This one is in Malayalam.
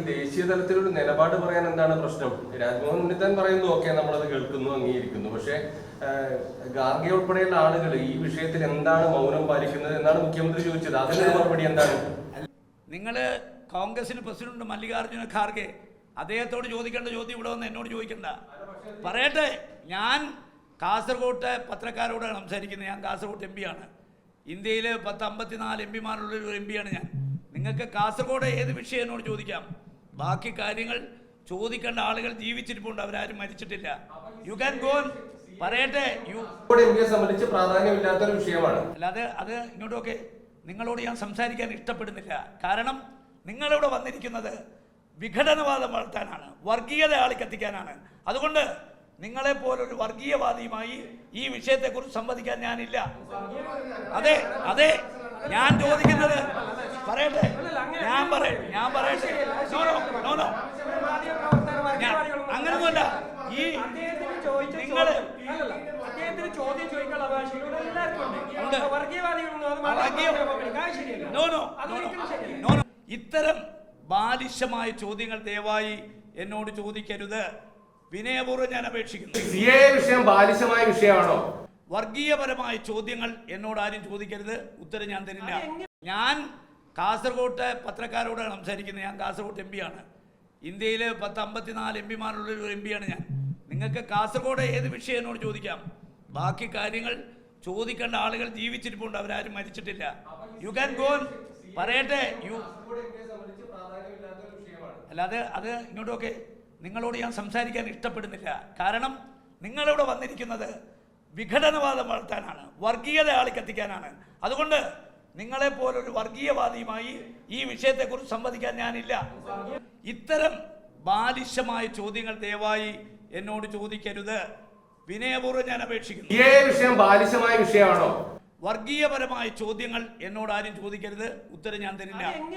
ദേശീയ തലത്തിലൊരു നിലപാട് പറയാൻ എന്താണ് പ്രശ്നം? രാജ്മോഹൻ ഉണ്ണിത്താൻ പറയുന്നു, ഓക്കെ, നമ്മളത് കേൾക്കുന്നു, അംഗീകരിക്കുന്നു. പക്ഷേ ഗാർഗെ ഉൾപ്പെടെയുള്ള ആളുകൾ ഈ വിഷയത്തിൽ എന്താണ് മൗനം പാലിക്കുന്നത് എന്നാണ് മുഖ്യമന്ത്രി ചോദിച്ചത്. അതിന് മറുപടി എന്താണ്? നിങ്ങൾ കോൺഗ്രസിന് പ്രസിഡന്റ് മല്ലികാർജ്ജുന ഖാർഗെ അദ്ദേഹത്തോട് ചോദിക്കേണ്ട ചോദ്യം ഇവിടെ വന്ന് എന്നോട് ചോദിക്കണ്ട. പറയട്ടെ, ഞാൻ കാസർഗോട്ടെ പത്രക്കാരോടാണ് സംസാരിക്കുന്നത്. ഞാൻ കാസർഗോഡ് എം പിയാണ്. ഇന്ത്യയിൽ 54 എം പിമാരുള്ള ഒരു എം പിയാണ് ഞാൻ. നിങ്ങൾക്ക് കാസർഗോഡ് ഏത് വിഷയം എന്നോട് ചോദിക്കാം. ബാക്കി കാര്യങ്ങൾ ചോദിക്കേണ്ട ആളുകൾ ജീവിച്ചിരിപ്പുണ്ട്, അവരാരും മരിച്ചിട്ടില്ല. You can go. പറയട്ടെ, സംബന്ധിച്ച് പ്രാധാന്യമില്ലാത്തൊരു വിഷയമാണ്. അല്ലാതെ അത് ഇങ്ങോട്ടൊക്കെ നിങ്ങളോട് ഞാൻ സംസാരിക്കാൻ ഇഷ്ടപ്പെടുന്നില്ല. കാരണം നിങ്ങളിവിടെ വന്നിരിക്കുന്നത് വിഘടനവാദം വളർത്താനാണ്, വർഗീയത ആളിക്കത്തിക്കാനാണ്. അതുകൊണ്ട് നിങ്ങളെപ്പോലൊരു വർഗീയവാദിയുമായി ഈ വിഷയത്തെക്കുറിച്ച് സംവദിക്കാൻ ഞാനില്ല. അതെ അതെ, ഞാൻ ചോദിക്കുന്നത് പറയട്ടെ, ഞാൻ പറയട്ടെ. അങ്ങനൊന്നുമല്ല. ഈ നിങ്ങൾ ഇത്തരം ബാലിശമായ ചോദ്യങ്ങൾ ദയവായി എന്നോട് ചോദിക്കരുത്. വിനയപൂർവ്വം ഞാൻ അപേക്ഷിക്കുന്നു. വിഷയം ബാലിശമായ വിഷയമാണോ? വർഗീയപരമായ ചോദ്യങ്ങൾ എന്നോട് ആരും ചോദിക്കരുത്, ഉത്തരം ഞാൻ തരില്ല. ഞാൻ കാസർഗോട്ടെ പത്രക്കാരോടാണ് സംസാരിക്കുന്നത്. ഞാൻ കാസർഗോഡ് എം പിയാണ്. ഇന്ത്യയിൽ 54 എം പിമാരുള്ള ഒരു എം പിയാണ് ഞാൻ. നിങ്ങൾക്ക് കാസർഗോഡ് ഏത് വിഷയം എന്നോട് ചോദിക്കാം. ബാക്കി കാര്യങ്ങൾ ചോദിക്കേണ്ട ആളുകൾ ജീവിച്ചിരിപ്പുണ്ട്, അവരാരും മരിച്ചിട്ടില്ല. You can go. പറയട്ടെ, അല്ലാതെ അത് ഇങ്ങോട്ടൊക്കെ നിങ്ങളോട് ഞാൻ സംസാരിക്കാൻ ഇഷ്ടപ്പെടുന്നില്ല. കാരണം നിങ്ങളിവിടെ വന്നിരിക്കുന്നത് വിഘടനവാദം വളർത്താനാണ്, വർഗീയത ആളിക്കത്തിക്കാനാണ്. അതുകൊണ്ട് നിങ്ങളെപ്പോലൊരു വർഗീയവാദിയുമായി ഈ വിഷയത്തെക്കുറിച്ച് സംവദിക്കാൻ ഞാനില്ല. ഇത്തരം ബാലിശമായ ചോദ്യങ്ങൾ ദയവായി എന്നോട് ചോദിക്കരുത്. വിനയപൂർവ്വം ഞാൻ അപേക്ഷിക്കുന്നു. വിഷയം ബാലിശമായ വിഷയമാണോ? വർഗീയപരമായ ചോദ്യങ്ങൾ എന്നോട് ആരും ചോദിക്കരുത്, ഉത്തരം ഞാൻ തരില്ല.